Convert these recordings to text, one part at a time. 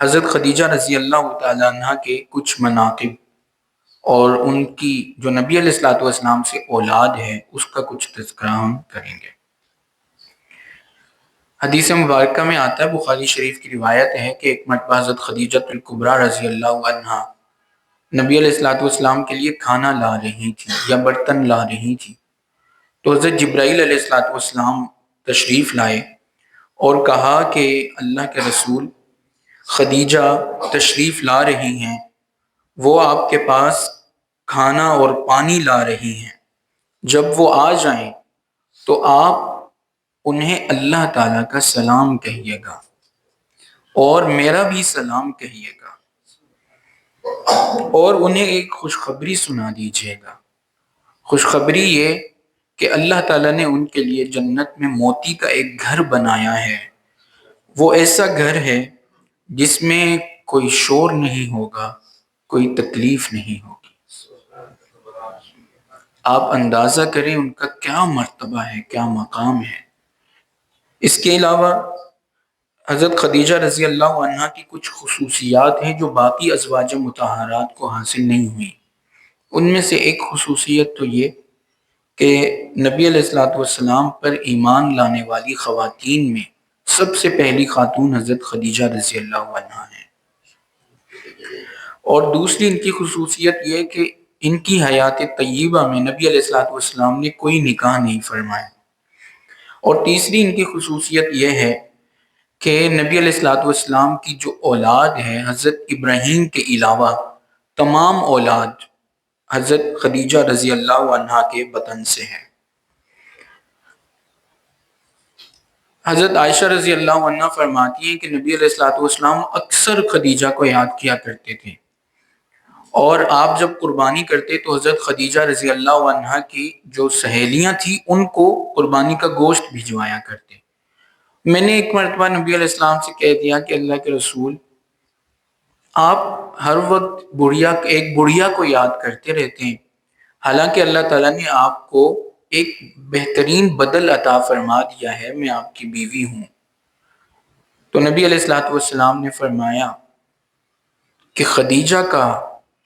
حضرت خدیجہ رضی اللہ تعالیٰ عنہ کے کچھ مناقب اور ان کی جو نبی علیہ الصلوۃ والسلام سے اولاد ہے اس کا کچھ تذکرہ ہم کریں گے۔ حدیث مبارکہ میں آتا ہے، بخاری شریف کی روایت ہے کہ ایک مرتبہ حضرت خدیجہ الکبریٰ رضی اللہ عنہا نبی علیہ الصلوۃ والسلام کے لیے کھانا لا رہی تھی یا برتن لا رہی تھی، تو حضرت جبرائیل علیہ الصلوۃ والسلام تشریف لائے اور کہا کہ اللہ کے رسول خدیجہ تشریف لا رہی ہیں، وہ آپ کے پاس کھانا اور پانی لا رہی ہیں، جب وہ آ جائیں تو آپ انہیں اللہ تعالیٰ کا سلام کہیے گا اور میرا بھی سلام کہیے گا، اور انہیں ایک خوشخبری سنا دیجیے گا۔ خوشخبری یہ کہ اللہ تعالیٰ نے ان کے لیے جنت میں موتی کا ایک گھر بنایا ہے، وہ ایسا گھر ہے جس میں کوئی شور نہیں ہوگا، کوئی تکلیف نہیں ہوگی۔ آپ اندازہ کریں ان کا کیا مرتبہ ہے، کیا مقام ہے۔ اس کے علاوہ حضرت خدیجہ رضی اللہ عنہ کی کچھ خصوصیات ہیں جو باقی ازواج مطہرات کو حاصل نہیں ہوئی۔ ان میں سے ایک خصوصیت تو یہ کہ نبی علیہ الصلوۃ والسلام پر ایمان لانے والی خواتین میں سب سے پہلی خاتون حضرت خدیجہ رضی اللہ عنہ ہے، اور دوسری ان کی خصوصیت یہ کہ ان کی حیات طیبہ میں نبی علیہ الصلوۃ والسلام نے کوئی نکاح نہیں فرمایا، اور تیسری ان کی خصوصیت یہ ہے کہ نبی علیہ الصلوۃ والسلام کی جو اولاد ہے حضرت ابراہیم کے علاوہ تمام اولاد حضرت خدیجہ رضی اللہ عنہا کے بطن سے ہے۔ حضرت عائشہ رضی اللہ عنہ فرماتی ہیں کہ نبی علیہ الصلوۃ والسلام اکثر خدیجہ کو یاد کیا کرتے تھے، اور آپ جب قربانی کرتے تو حضرت خدیجہ رضی اللہ عنہا کی جو سہیلیاں تھیں ان کو قربانی کا گوشت بھجوایا کرتے۔ میں نے ایک مرتبہ نبی علیہ السلام سے کہہ دیا کہ اللہ کے رسول، آپ ہر وقت ایک بڑھیا کو یاد کرتے رہتے ہیں، حالانکہ اللہ تعالیٰ نے آپ کو ایک بہترین بدل عطا فرما دیا ہے، میں آپ کی بیوی ہوں۔ تو نبی علیہ الصلوۃ والسلام نے فرمایا کہ خدیجہ کا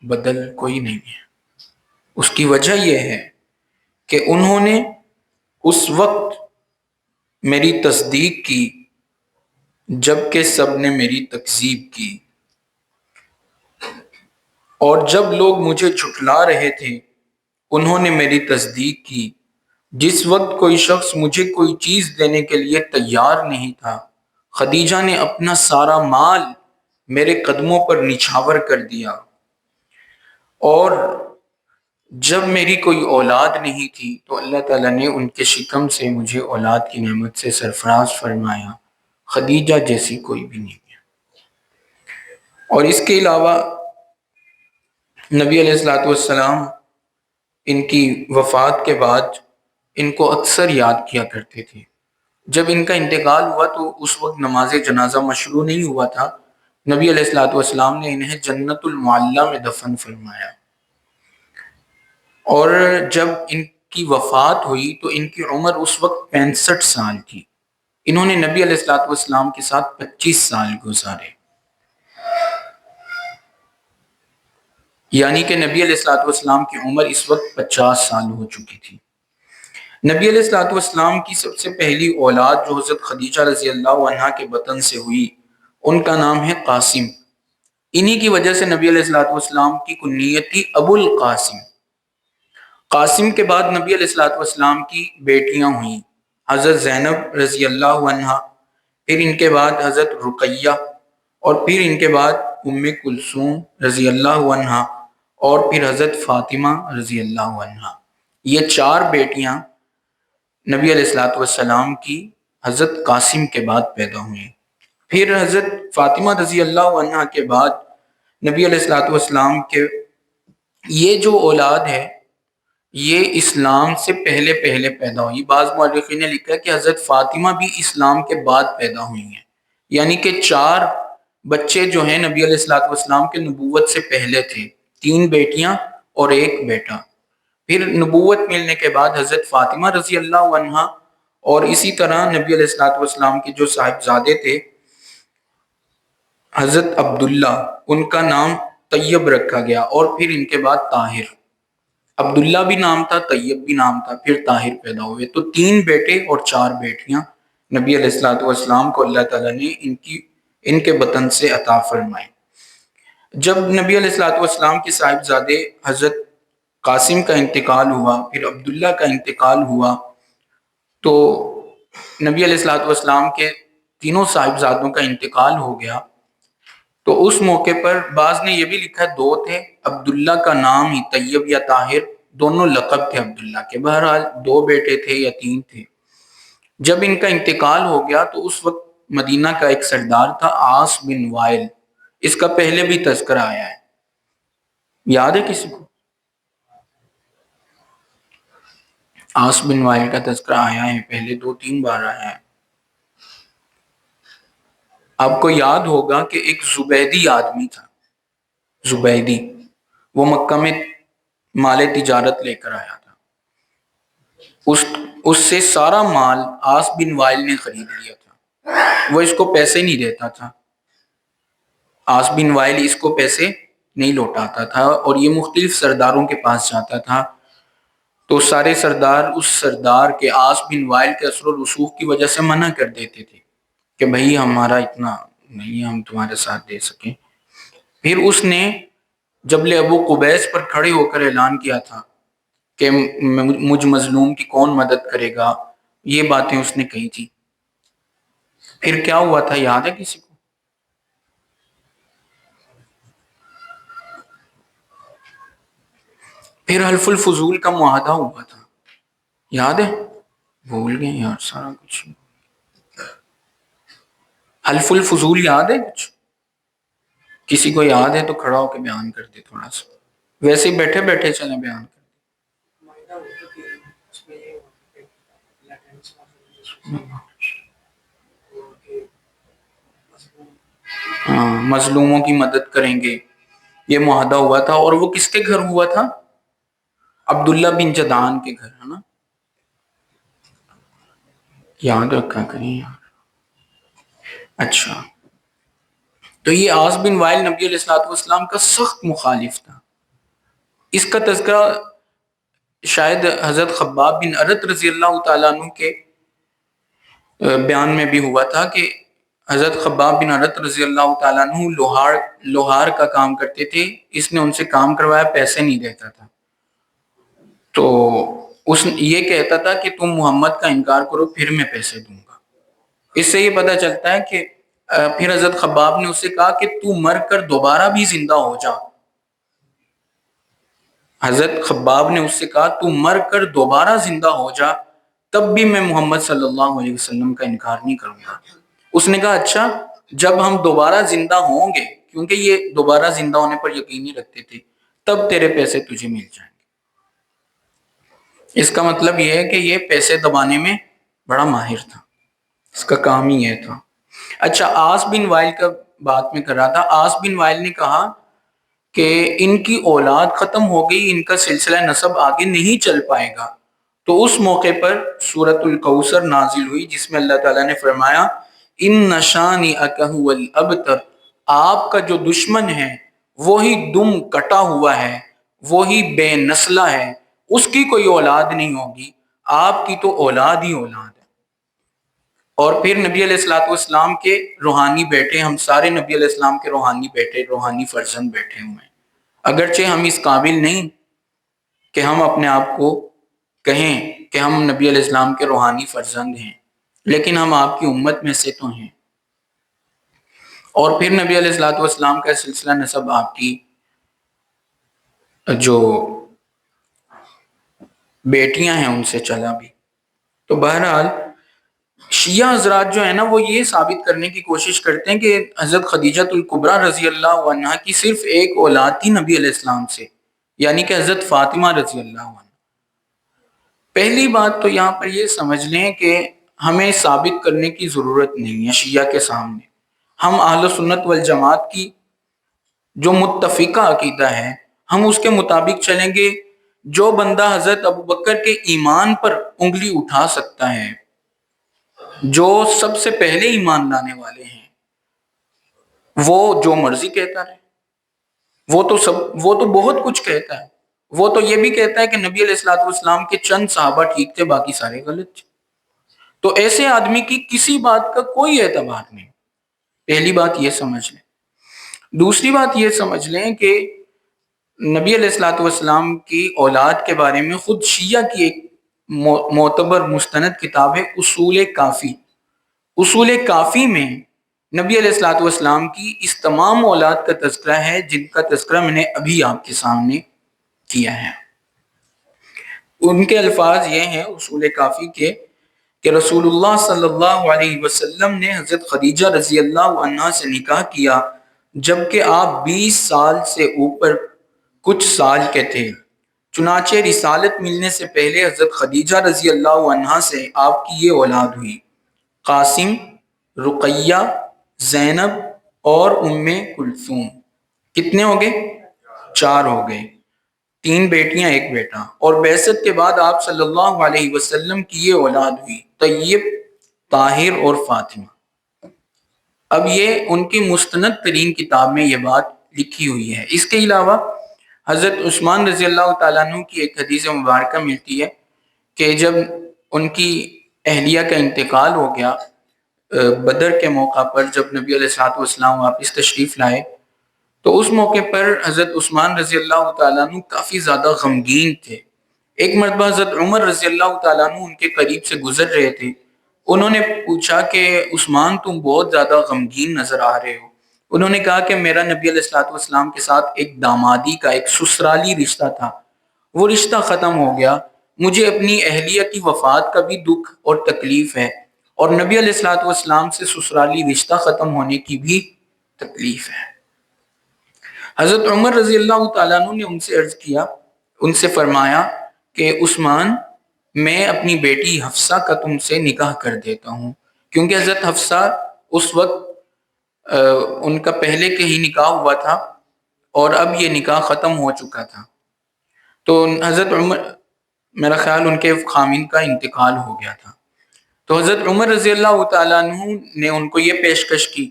بدل کوئی نہیں ہے۔ اس کی وجہ یہ ہے کہ انہوں نے اس وقت میری تصدیق کی جبکہ سب نے میری تکذیب کی، اور جب لوگ مجھے جھٹلا رہے تھے انہوں نے میری تصدیق کی۔ جس وقت کوئی شخص مجھے کوئی چیز دینے کے لیے تیار نہیں تھا، خدیجہ نے اپنا سارا مال میرے قدموں پر نچھاور کر دیا، اور جب میری کوئی اولاد نہیں تھی تو اللہ تعالیٰ نے ان کے شکم سے مجھے اولاد کی نعمت سے سرفراز فرمایا، خدیجہ جیسی کوئی بھی نہیں ہے۔ اور اس کے علاوہ نبی علیہ الصلوۃ والسلام ان کی وفات کے بعد ان کو اکثر یاد کیا کرتے تھے۔ جب ان کا انتقال ہوا تو اس وقت نماز جنازہ مشروع نہیں ہوا تھا، نبی علیہ الصلوۃ والسلام نے انہیں جنت المعلیٰ میں دفن فرمایا، اور جب ان کی وفات ہوئی تو ان کی عمر اس وقت 65 سال تھی۔ انہوں نے نبی علیہ الصلوۃ والسلام کے ساتھ 25 سال گزارے، یعنی کہ نبی علیہ الصلوۃ والسلام کی عمر اس وقت 50 سال ہو چکی تھی۔ نبی علیہ الصلوۃ والسلام کی سب سے پہلی اولاد جو حضرت خدیجہ رضی اللہ عنہا کے بطن سے ہوئی ان کا نام ہے قاسم۔ انہی کی وجہ سے نبی علیہ الصلوۃ والسلام کی کنیت تھی ابو القاسم۔ قاسم کے بعد نبی علیہ الصلوۃ والسلام کی بیٹیاں ہوئیں، حضرت زینب رضی اللہ عنہا، پھر ان کے بعد حضرت رقیہ، اور پھر ان کے بعد ام کلثوم رضی اللہ عنہا، اور پھر حضرت فاطمہ رضی اللہ عنہا۔ یہ 4 بیٹیاں نبی علیہ الصلوۃ والسلام کی حضرت قاسم کے بعد پیدا ہوئیں۔ پھر حضرت فاطمہ رضی اللہ عنہا کے بعد نبی علیہ الصلوۃ والسلام کے یہ جو اولاد ہے یہ اسلام سے پہلے پیدا ہوئی۔ بعض مورخین نے لکھا ہے کہ حضرت فاطمہ بھی اسلام کے بعد پیدا ہوئی ہیں، یعنی کہ 4 بچے جو ہیں نبی علیہ الصلوۃ والسلام کے نبوت سے پہلے تھے، 3 بیٹیاں اور 1 بیٹا۔ پھر نبوت ملنے کے بعد حضرت فاطمہ رضی اللہ عنہا، اور اسی طرح نبی علیہ الصلوۃ والسلام کے جو صاحبزادے تھے حضرت عبداللہ ان کا نام طیب رکھا گیا، اور پھر ان کے بعد طاہر۔ عبداللہ بھی نام تھا، طیب بھی نام تھا، پھر طاہر پیدا ہوئے، تو 3 بیٹے اور 4 بیٹیاں نبی علیہ الصلوۃ والسلام کو اللہ تعالیٰ نے ان کے بطن سے عطا فرمائے۔ جب نبی علیہ الصلوۃ والسلام کے صاحبزادے حضرت قاسم کا انتقال ہوا، پھر عبداللہ کا انتقال ہوا، تو نبی علیہ الصلوۃ والسلام کے تینوں صاحبزادوں کا انتقال ہو گیا، تو اس موقع پر بعض نے یہ بھی لکھا 2 تھے، عبداللہ کا نام ہی طیب یا طاہر، دونوں لقب تھے عبداللہ کے، بہرحال 2 بیٹے تھے یا 3 تھے۔ جب ان کا انتقال ہو گیا تو اس وقت مدینہ کا ایک سردار تھا عاص بن وائل، اس کا پہلے بھی تذکرہ آیا ہے، یاد ہے کسی کو؟ عاص بن وائل کا تذکرہ آیا ہے، پہلے 2-3 بار آیا ہے۔ آپ کو یاد ہوگا کہ ایک زبیدی آدمی تھا، زبیدی، وہ مکہ میں مال تجارت لے کر آیا تھا، اس سے سارا مال عاص بن وائل نے خرید لیا تھا، وہ اس کو پیسے نہیں دیتا تھا، عاص بن وائل اس کو پیسے نہیں لوٹاتا تھا، اور یہ مختلف سرداروں کے پاس جاتا تھا، تو سارے سردار اس سردار کے عاص بن وائل کے اثر و رسوخ کی وجہ سے منع کر دیتے تھے کہ بھائی ہمارا اتنا نہیں، ہم تمہارے ساتھ دے سکیں۔ پھر اس نے جبل ابو قبیس پر کھڑے ہو کر اعلان کیا تھا کہ مجھ مظلوم کی کون مدد کرے گا، یہ باتیں اس نے کہی تھی۔ پھر کیا ہوا تھا، یاد ہے کسی کو؟ پھر حلف الفضول کا معاہدہ ہوا تھا، یاد ہے؟ بھول گئے یار سارا کچھ۔ حلف الفضول یاد ہے کچھ؟ کسی کو یاد ہے تو کھڑا ہو کے بیان کر دے تھوڑا سا، ویسے ہی بیٹھے بیٹھے چلیں بیان کر ہاں، مظلوموں کی مدد کریں گے، یہ معاہدہ ہوا تھا، اور وہ کس کے گھر ہوا تھا؟ عبداللہ بن جدعان کے گھر، ہے نا؟ یاد رکھا کریں یار۔ اچھا، تو یہ عاص بن وائل نبی علیہ الصلوۃ والسلام کا سخت مخالف تھا، اس کا تذکرہ شاید حضرت خباب بن ارت رضی اللہ تعالیٰ عنہ کے بیان میں بھی ہوا تھا کہ حضرت خباب بن ارت رضی اللہ تعالیٰ عنہ لوہار کا کام کرتے تھے، اس نے ان سے کام کروایا، پیسے نہیں دیتا تھا، تو اس یہ کہتا تھا کہ تم محمد کا انکار کرو پھر میں پیسے دوں گا۔ اس سے یہ پتہ چلتا ہے کہ پھر حضرت خباب نے اس سے کہا کہ تو مر کر دوبارہ بھی زندہ ہو جا، حضرت خباب نے اس سے کہا تو مر کر دوبارہ زندہ ہو جا، تب بھی میں محمد صلی اللہ علیہ وسلم کا انکار نہیں کروں گا۔ اس نے کہا اچھا، جب ہم دوبارہ زندہ ہوں گے، کیونکہ یہ دوبارہ زندہ ہونے پر یقین نہیں رکھتے تھے، تب تیرے پیسے تجھے مل جائیں گے۔ اس کا مطلب یہ ہے کہ یہ پیسے دبانے میں بڑا ماہر تھا، اس کا کام ہی یہ تھا۔ اچھا، عاص بن وائل کا بات میں کر رہا تھا، عاص بن وائل نے کہا کہ ان کی اولاد ختم ہو گئی، ان کا سلسلہ نسب آگے نہیں چل پائے گا، تو اس موقع پر سورۃ الکوثر نازل ہوئی، جس میں اللہ تعالیٰ نے فرمایا ان شانئک ھو الابتر، آپ کا جو دشمن ہے وہی دم کٹا ہوا ہے، وہی بے نسلہ ہے، اس کی کوئی اولاد نہیں ہوگی، آپ کی تو اولاد ہی اولاد ہے۔ اور پھر نبی علیہ الصلوۃ والسلام کے روحانی بیٹے، ہم سارے نبی علیہ السلام کے روحانی بیٹے، روحانی فرزند بیٹھے ہوئے ہیں، اگرچہ ہم اس قابل نہیں کہ ہم اپنے آپ کو کہیں کہ ہم نبی علیہ السلام کے روحانی فرزند ہیں، لیکن ہم آپ کی امت میں سے تو ہیں۔ اور پھر نبی علیہ الصلوۃ والسلام کا سلسلہ نسب آپ کی جو بیٹیاں ہیں ان سے چلا بھی۔ تو بہرحال شیعہ حضرات جو ہے نا، وہ یہ ثابت کرنے کی کوشش کرتے ہیں کہ حضرت خدیجۃ الکبریٰ رضی اللہ عنہا کی صرف ایک اولاد تھی نبی علیہ السلام سے، یعنی کہ حضرت فاطمہ رضی اللہ عنہ۔ پہلی بات تو یہاں پر یہ سمجھ لیں کہ ہمیں ثابت کرنے کی ضرورت نہیں ہے شیعہ کے سامنے، ہم اہل سنت والجماعت کی جو متفقہ عقیدہ ہے ہم اس کے مطابق چلیں گے۔ جو بندہ حضرت ابوبکر کے ایمان پر انگلی اٹھا سکتا ہے، جو سب سے پہلے ایمان لانے والے ہیں، وہ جو مرضی کہتا رہے، وہ تو بہت کچھ کہتا ہے، وہ تو یہ بھی کہتا ہے کہ نبی علیہ الصلوۃ والسلام کے چند صحابہ ٹھیک تھے، باقی سارے غلط تھے۔ تو ایسے آدمی کی کسی بات کا کوئی اعتبار نہیں۔ پہلی بات یہ سمجھ لیں۔ دوسری بات یہ سمجھ لیں کہ نبی علیہ الصلوۃ والسلام کی اولاد کے بارے میں خود شیعہ کی ایک معتبر مستند کتاب ہے اصول کافی۔ اصول کافی میں نبی علیہ الصلوۃ والسلام کی اس تمام اولاد کا تذکرہ ہے، جن کا تذکرہ میں نے ابھی آپ کے سامنے کیا ہے۔ ان کے الفاظ یہ ہیں اصول کافی کے کہ رسول اللہ صلی اللہ علیہ وسلم نے حضرت خدیجہ رضی اللہ عنہا سے نکاح کیا جبکہ آپ 20 سال سے اوپر کچھ سال کے تھے۔ چنانچہ رسالت ملنے سے پہلے حضرت خدیجہ رضی اللہ عنہا سے آپ کی یہ اولاد ہوئی: قاسم، رقیہ، زینب اور ام کلثوم۔ کتنے ہو گئے؟ 4 ہو گئے، 3 بیٹیاں 1 بیٹا۔ اور بعثت کے بعد آپ صلی اللہ علیہ وسلم کی یہ اولاد ہوئی: طیب، طاہر اور فاطمہ۔ اب یہ ان کی مستند ترین کتاب میں یہ بات لکھی ہوئی ہے۔ اس کے علاوہ حضرت عثمان رضی اللہ تعالیٰ عنہ کی ایک حدیث مبارکہ ملتی ہے کہ جب ان کی اہلیہ کا انتقال ہو گیا بدر کے موقع پر، جب نبی علیہ الصلوۃ والسلام واپس تشریف لائے، تو اس موقع پر حضرت عثمان رضی اللہ تعالیٰ عنہ کافی زیادہ غمگین تھے۔ ایک مرتبہ حضرت عمر رضی اللہ تعالیٰ عنہ ان کے قریب سے گزر رہے تھے، انہوں نے پوچھا کہ عثمان تم بہت زیادہ غمگین نظر آ رہے ہو۔ انہوں نے کہا کہ میرا نبی علیہ الصلوۃ والسلام کے ساتھ ایک دامادی کا، ایک سسرالی رشتہ تھا، وہ رشتہ ختم ہو گیا، مجھے اپنی اہلیہ کی وفات کا بھی دکھ اور تکلیف ہے، اور نبی علیہ الصلوۃ والسلام سے سسرالی رشتہ ختم ہونے کی بھی تکلیف ہے۔ حضرت عمر رضی اللہ تعالیٰ عنہ نے ان سے عرض کیا، ان سے فرمایا کہ عثمان، میں اپنی بیٹی حفصہ کا تم سے نکاح کر دیتا ہوں، کیونکہ حضرت حفصہ اس وقت ان کا پہلے کے ہی نکاح ہوا تھا اور اب یہ نکاح ختم ہو چکا تھا۔ تو حضرت عمر، میرا خیال ان کے خامند کا انتقال ہو گیا تھا، تو حضرت عمر رضی اللہ تعالیٰ عنہ نے ان کو یہ پیشکش کی،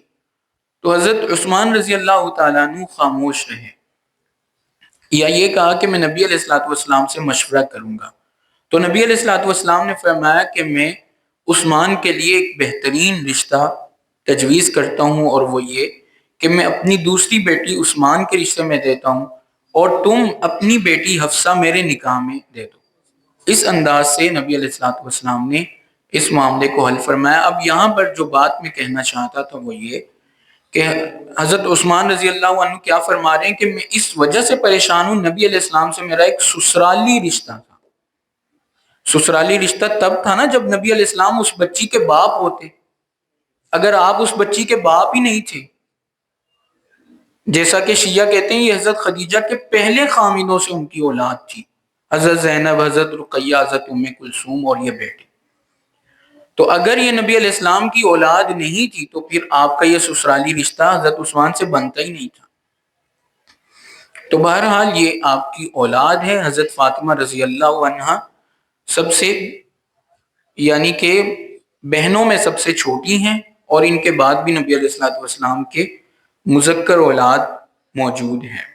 تو حضرت عثمان رضی اللہ تعالیٰ عنہ خاموش رہے، یا یہ کہا کہ میں نبی علیہ الصلوۃ والسلام سے مشورہ کروں گا۔ تو نبی علیہ الصلوۃ والسلام نے فرمایا کہ میں عثمان کے لیے ایک بہترین رشتہ تجویز کرتا ہوں، اور وہ یہ کہ میں اپنی دوسری بیٹی عثمان کے رشتے میں دیتا ہوں اور تم اپنی بیٹی حفصہ میرے نکاح میں دے دو۔ اس انداز سے نبی علیہ الصلوۃ والسلام نے اس معاملے کو حل فرمایا۔ اب یہاں پر جو بات میں کہنا چاہتا تھا وہ یہ کہ حضرت عثمان رضی اللہ عنہ کیا فرما رہے ہیں کہ میں اس وجہ سے پریشان ہوں، نبی علیہ السلام سے میرا ایک سسرالی رشتہ تھا۔ سسرالی رشتہ تب تھا نا جب نبی علیہ السلام اس بچی کے باپ ہوتے، اگر آپ اس بچی کے باپ ہی نہیں تھے، جیسا کہ شیعہ کہتے ہیں یہ حضرت خدیجہ کے پہلے خامندوں سے ان کی اولاد تھی، حضرت زینب، حضرت رقیہ، حضرت ام کلثوم اور یہ بیٹے، تو اگر یہ نبی علیہ السلام کی اولاد نہیں تھی تو پھر آپ کا یہ سسرالی رشتہ حضرت عثمان سے بنتا ہی نہیں تھا۔ تو بہرحال یہ آپ کی اولاد ہے۔ حضرت فاطمہ رضی اللہ عنہا سب سے، یعنی کہ بہنوں میں سب سے چھوٹی ہیں، اور ان کے بعد بھی نبی علیہ الصلوۃ والسلام کے مذکر اولاد موجود ہیں۔